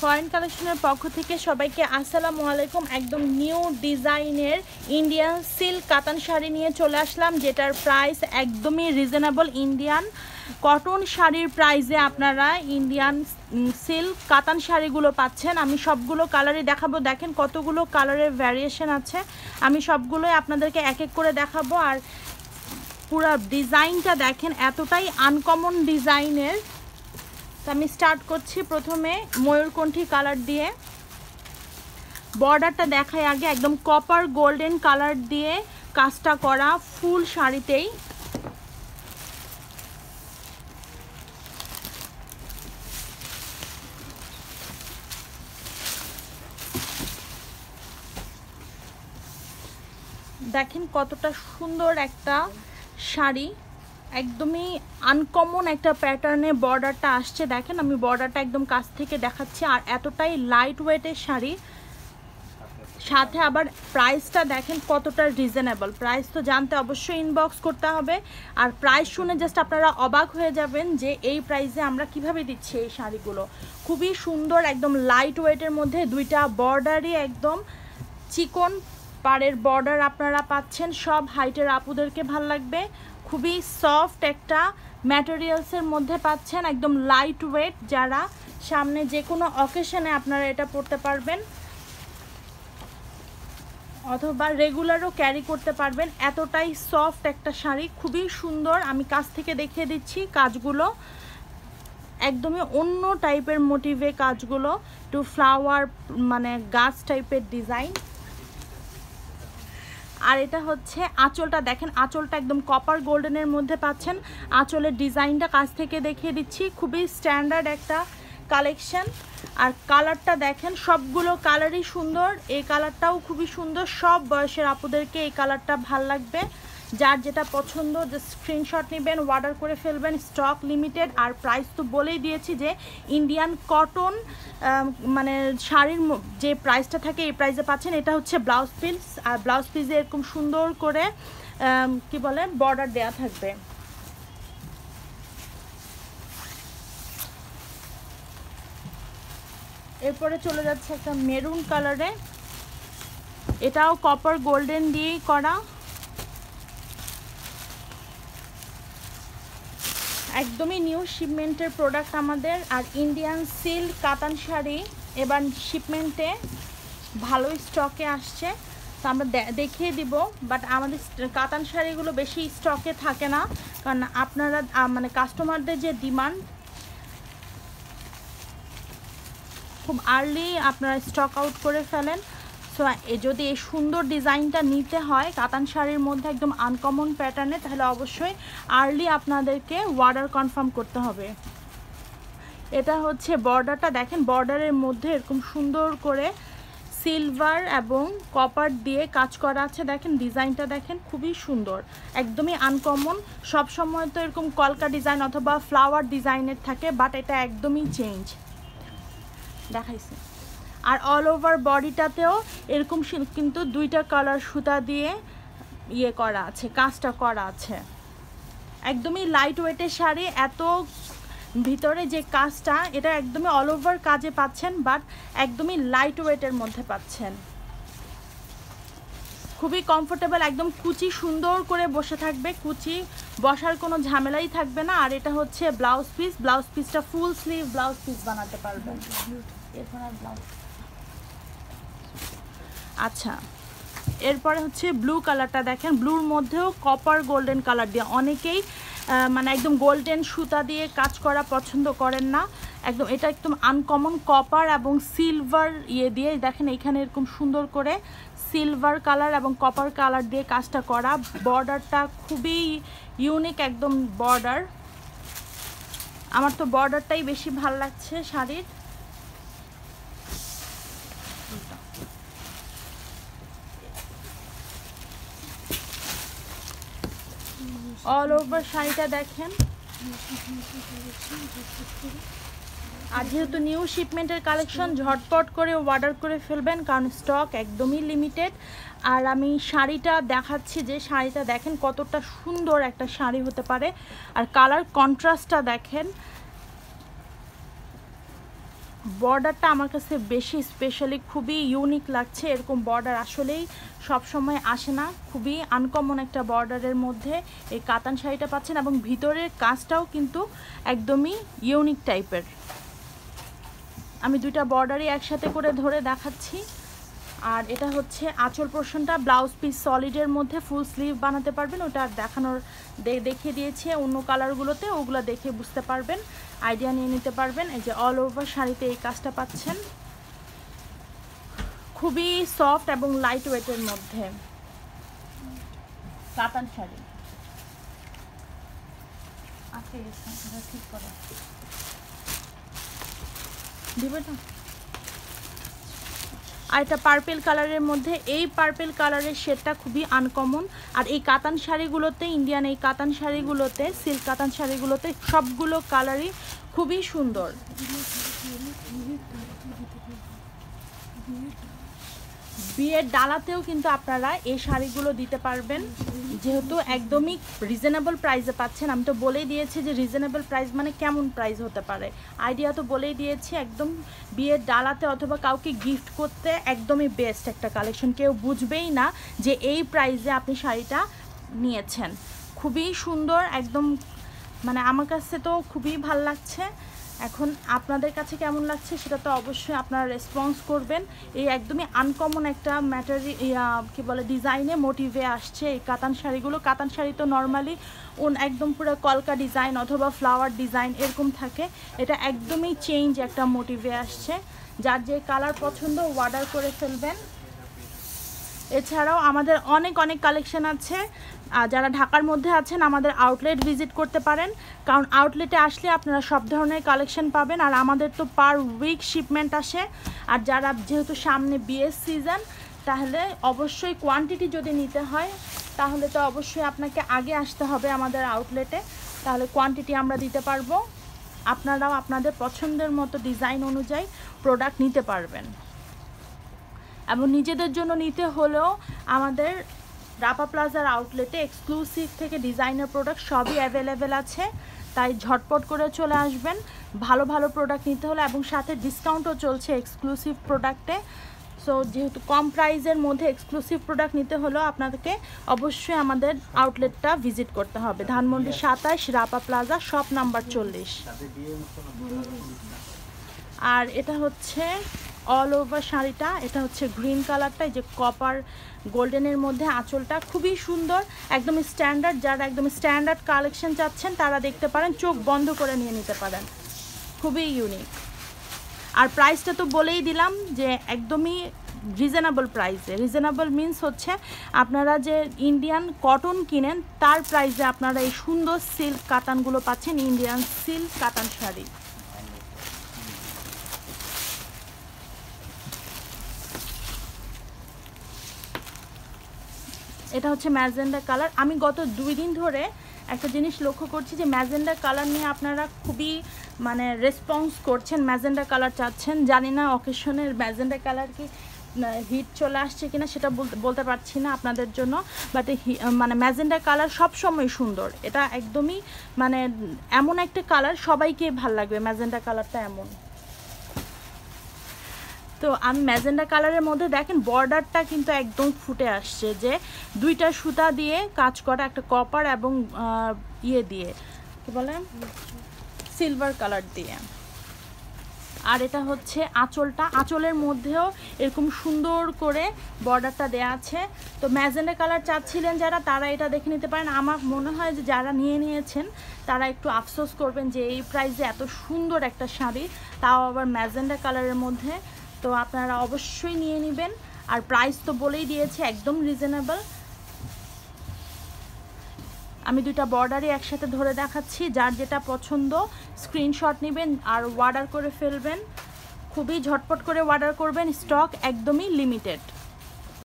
Foreign কালেকশনের পক্ষ থেকে সবাইকে আসসালামু আলাইকুম। একদম নিউ ডিজাইনের ইন্ডিয়ান সিল্ক কাতান শাড়ি নিয়ে চলে আসলাম, যেটার প্রাইস একদমই রিজনেবল। ইন্ডিয়ান কটন শাড়ির প্রাইসে আপনারা ইন্ডিয়ান সিল্ক কাতান শাড়িগুলো পাচ্ছেন। আমি সবগুলো কালারই দেখাবো। দেখেন কতগুলো কালারের ভ্যারিয়েশন আছে, আমি সবগুলোই আপনাদেরকে এক এক করে দেখাবো। আর পুরো ডিজাইনটা দেখেন, এতটাই আনকমন ডিজাইনের। আমি স্টার্ট করছি প্রথমে ময়ূরকণ্ঠী কালার দিয়ে। বর্ডারটা দেখাই আগে, একদম কপার গোল্ডেন কালার দিয়ে কাজটা করা ফুল শাড়িতেই। দেখেন কতটা সুন্দর একটা শাড়ি, একদমই আনকমন একটা প্যাটার্নে বর্ডারটা আসছে। দেখেন আমি বর্ডারটা একদম কাছ থেকে দেখাচ্ছি। আর এতটাই লাইট ওয়েটের শাড়ি, সাথে আবার প্রাইসটা দেখেন কতটা রিজনেবল। প্রাইস তো জানতে অবশ্যই ইনবক্স করতে হবে। আর প্রাইস শুনে জাস্ট আপনারা অবাক হয়ে যাবেন যে এই প্রাইসে আমরা কিভাবে দিচ্ছি এই শাড়িগুলো। খুবই সুন্দর, একদম লাইট ওয়েটের মধ্যে দুইটা বর্ডারই একদম চিকন পাড়ের বর্ডার আপনারা পাচ্ছেন। সব হাইটের আপুদেরকে ভাল লাগবে। খুবই সফট একটা ম্যাটেরিয়ালসের মধ্যে পাচ্ছেন, একদম লাইট ওয়েট। যারা সামনে যে কোনো অকেশনে আপনারা এটা পরতে পারবেন, অথবা রেগুলারও ক্যারি করতে পারবেন। এতটাই সফট একটা শাড়ি, খুবই সুন্দর। আমি কাছ থেকে দেখিয়ে দিচ্ছি কাজগুলো, একদমই অন্য টাইপের মোটিভে কাজগুলো, টু ফ্লাওয়ার মানে গাছ টাইপের ডিজাইন। আর এটা হচ্ছে আঁচলটা, দেখেন আঁচলটা একদম কপার গোল্ডেনের মধ্যে পাচ্ছেন। আঁচলের ডিজাইনটা কাছ থেকে দেখিয়ে দিচ্ছি, খুবই স্ট্যান্ডার্ড একটা কালেকশন। আর কালারটা দেখেন, সবগুলো কালারই সুন্দর। এই কালারটাও খুবই সুন্দর। সব বয়সের আপুদেরকে এই কালারটা ভাল লাগবে। যার যেটা পছন্দ জাস্ট স্ক্রিনশট নেবেন, অর্ডার করে ফেলবেন। Stock limited. আর প্রাইস তো বলেই দিয়েছি যে ইন্ডিয়ান কটন মানে শাড়ির যে প্রাইসটা থাকে এই প্রাইসে পাচ্ছেন। এটা হচ্ছে ব্লাউজ পিস, আর ব্লাউজ পিসে এরকম সুন্দর করে কি বলে বর্ডার দেয়া থাকবে। এরপরে চলে যাচ্ছে একটা মেরুন কালারে, এটাও কপার গোল্ডেন দিয়েই করা। একদমই নিউ শিপমেন্টের প্রোডাক্ট আমাদের। আর ইন্ডিয়ান সিল্ক কাতান শাড়ি এবার শিপমেন্টে ভালোই স্টকে আসছে, তো আমরা দেখিয়ে দিব। বাট আমাদের কাতান শাড়িগুলো বেশি স্টকে থাকে না, কারণ আপনারা মানে কাস্টমারদের যে ডিমান্ড, খুব আর্লি আপনারা স্টক আউট করে ফেলেন। সো যদি এই সুন্দর ডিজাইনটা নিতে হয় কাতান শাড়ির মধ্যে একদম আনকমন প্যাটার্নে, তাহলে অবশ্যই আর্লি আপনাদেরকে অর্ডার কনফার্ম করতে হবে। এটা হচ্ছে বর্ডারটা, দেখেন বর্ডারের মধ্যে এরকম সুন্দর করে সিলভার এবং কপার দিয়ে কাজ করা আছে। দেখেন ডিজাইনটা দেখেন, খুবই সুন্দর, একদমই আনকমন। সব সময় তো এরকম কলকা ডিজাইন অথবা ফ্লাওয়ার ডিজাইনের থাকে, বাট এটা একদমই চেঞ্জ দেখাইছে। আর অল ওভার বডিটাতেও এরকম কিন্তু দুইটা কালার সুতা দিয়ে ইয়ে করা আছে, কাজটা করা আছে। একদমই লাইট ওয়েটের শাড়ি, এত ভিতরে যে কাজটা এটা একদমই অল ওভার কাজে পাচ্ছেন, বাট একদমই লাইট ওয়েটের মধ্যে পাচ্ছেন। খুবই কমফোর্টেবল, একদম কুচি সুন্দর করে বসে থাকবে, কুচি বসার কোনো ঝামেলাই থাকবে না। আর এটা হচ্ছে ব্লাউজ পিস, ব্লাউজ পিসটা ফুল স্লিভ ব্লাউজ পিস বানাতে পারবেন। এরপর আর ব্লাউজ, আচ্ছা এরপরে হচ্ছে ব্লু কালারটা দেখেন, ব্লুর মধ্যেও কপার গোল্ডেন কালার দিয়ে। অনেকেই মানে একদম গোল্ডেন সুতা দিয়ে কাজ করা পছন্দ করেন না, একদম এটা একদম আনকমন কপার এবং সিলভার ইয়ে দিয়ে। দেখেন এখানে এরকম সুন্দর করে সিলভার কালার এবং কপার কালার দিয়ে কাজটা করা। বর্ডারটা খুবই ইউনিক একদম বর্ডার। আমার তো বর্ডারটাই বেশি ভাল লাগছে শাড়ির। অল ওভার শাড়িটা দেখেন। আর যেহেতু নিউ শিপমেন্টের কালেকশন, ঝটপট করে অর্ডার করে ফেলবেন, কারণ স্টক একদমই লিমিটেড। আর আমি শাড়িটা দেখাচ্ছি, যে শাড়িটা দেখেন কতটা সুন্দর একটা শাড়ি হতে পারে। আর কালার কন্ট্রাস্টটা দেখেন, বর্ডারটা আমার কাছে বেশি স্পেশালি খুবই ইউনিক লাগছে। এরকম বর্ডার আসলেই সব সময় আসে না, খুবই আনকমন একটা বর্ডারের মধ্যে এই কাতান শাড়িটা পাচ্ছেন, এবং ভিতরের কাজটাও কিন্তু একদমই ইউনিক টাইপের। আমি দুইটা বর্ডারই একসাথে করে ধরে দেখাচ্ছি। আর এটা হচ্ছে আঁচল পোর্শনটা, ব্লাউজ পিস সলিডের মধ্যে ফুল স্লিভ বানাতে পারবেন, ওটা দেখানোর দেখিয়ে দিয়েছি অন্য কালারগুলোতে, ওগুলো দেখে বুঝতে পারবেন, আইডিয়া নিয়ে নিতে পারবেন। এই যে অল ওভার শাড়িতে এই কাজটা পাচ্ছেন, খুবই সফট এবং লাইট ওয়েটের মধ্যে কাতান শাড়ি। ঠিক করে দিবে না। আর এটা পার্পেল কালারের মধ্যে, এই পার্পেল কালারের শেডটা খুবই আনকমন। আর এই কাতান শাড়িগুলোতে, ইন্ডিয়ান এই কাতান শাড়িগুলোতে, সিল্ক কাতান শাড়িগুলোতে সবগুলো কালারই খুবই সুন্দর। বিয়ের ডালাতেও কিন্তু আপনারা এই শাড়িগুলো দিতে পারবেন, যেহেতু একদমই রিজনেবল প্রাইসে পাচ্ছেন। আমি তো বলেই দিয়েছি যে রিজনেবল প্রাইস মানে কেমন প্রাইস হতে পারে, আইডিয়া তো বলেই দিয়েছি। একদম বিয়ের ডালাতে অথবা কাউকে গিফট করতে একদমই বেস্ট একটা কালেকশন, কেউ বুঝবেই না যে এই প্রাইসে আপনি শাড়িটা নিয়েছেন। খুবই সুন্দর, একদম মানে আমার কাছে তো খুবই ভাল লাগছে। এখন আপনাদের কাছে কেমন লাগছে সেটা তো অবশ্যই আপনারা রেসপন্স করবেন। এই একদমই আনকমন একটা কি বলে ডিজাইনে মোটিভে আসছে এই কাতান শাড়িগুলো। কাতান শাড়ি তো নর্মালি একদম পুরো কলকা ডিজাইন অথবা ফ্লাওয়ার ডিজাইন এরকম থাকে, এটা একদমই চেঞ্জ একটা মোটিভে আসছে। যার যে কালার পছন্দ অর্ডার করে ফেলবেন। এছাড়াও আমাদের অনেক কালেকশন আছে। যারা ঢাকার মধ্যে আছেন আমাদের আউটলেট ভিজিট করতে পারেন, কারণ আউটলেটে আসলে আপনারা সব ধরনের কালেকশন পাবেন। আর আমাদের তো পার উইক শিপমেন্ট আসে। আর যারা যেহেতু সামনে বিয়ের সিজন, তাহলে অবশ্যই কোয়ান্টিটি যদি নিতে হয় তাহলে তো অবশ্যই আপনাকে আগে আসতে হবে আমাদের আউটলেটে, তাহলে কোয়ান্টিটি আমরা দিতে পারবো। আপনারাও আপনাদের পছন্দের মতো ডিজাইন অনুযায়ী প্রোডাক্ট নিতে পারবেন। এবং নিজেদের জন্য নিতে হলেও আমাদের রাপা প্লাজার আউটলেটে এক্সক্লুসিভ থেকে ডিজাইনার প্রোডাক্ট সবই অ্যাভেলেবেল আছে, তাই ঝটপট করে চলে আসবেন ভালো প্রোডাক্ট নিতে হলে। এবং সাথে ডিসকাউন্টও চলছে এক্সক্লুসিভ প্রোডাক্টে। সো যেহেতু কম প্রাইসের মধ্যে এক্সক্লুসিভ প্রোডাক্ট নিতে হলেও আপনাদেরকে অবশ্যই আমাদের আউটলেটটা ভিজিট করতে হবে। Dhanmondi 27 Rapa plaza, shop number 40। আর এটা হচ্ছে অল ওভার শাড়িটা, এটা হচ্ছে গ্রিন কালারটা, এই যে কপার গোল্ডেনের মধ্যে আঁচলটা খুবই সুন্দর, একদম স্ট্যান্ডার্ড। যারা একদম স্ট্যান্ডার্ড কালেকশন চাচ্ছেন তারা দেখতে পারেন, চোখ বন্ধ করে নিয়ে নিতে পারেন, খুবই ইউনিক। আর প্রাইসটা তো বলেই দিলাম যে একদমই রিজনেবল প্রাইসে। রিজনেবল মিনস হচ্ছে আপনারা যে ইন্ডিয়ান কটন কিনেন তার প্রাইসে আপনারা এই সুন্দর সিল্ক কাতানগুলো পাচ্ছেন, ইন্ডিয়ান সিল্ক কাতান শাড়ি। এটা হচ্ছে ম্যাজেন্ডা কালার। আমি গত 2 দিন ধরে একটা জিনিস লক্ষ্য করছি যে ম্যাজেন্ডা কালার নিয়ে আপনারা খুবই মানে রেসপন্স করছেন, ম্যাজেন্ডা কালার চাচ্ছেন। জানি না অকেশনের ম্যাজেন্ডা কালার কি হিট চলে আসছে কিনা সেটা বলতে পারছি না আপনাদের জন্য, বাট মানে ম্যাজেন্ডা কালার সবসময় সুন্দর। এটা একদমই মানে এমন একটা কালার সবাইকে ভাল লাগবে, ম্যাজেন্ডা কালারটা এমন। তো আমি ম্যাজেন্ডা কালারের মধ্যে দেখেন বর্ডারটা কিন্তু একদম ফুটে আসছে, যে 2টা সুতা দিয়ে কাজ করা, একটা কপার এবং ইয়ে দিয়ে কি বলে সিলভার কালার দিয়ে। আর এটা হচ্ছে আঁচলটা, আঁচলের মধ্যেও এরকম সুন্দর করে বর্ডারটা দেয়া আছে। তো ম্যাজেন্ডা কালার চাচ্ছিলেন যারা, তারা এটা দেখে নিতে পারেন। আমার মনে হয় যে যারা নিয়েছেন তারা একটু আফসোস করবেন যে এই প্রাইসে এত সুন্দর একটা শাড়ি, তাও আবার ম্যাজেন্ডা কালারের মধ্যে। তো আপনারা অবশ্যই নিয়ে নেবেন। আর প্রাইস তো বলেই দিয়েছে একদম রিজনেবল। আমি 2টা বর্ডারই একসাথে ধরে দেখাচ্ছি, যার যেটা পছন্দ স্ক্রিনশট নেবেন আর অর্ডার করে ফেলবেন। খুবই ঝটপট করে অর্ডার করবেন, স্টক একদমই লিমিটেড।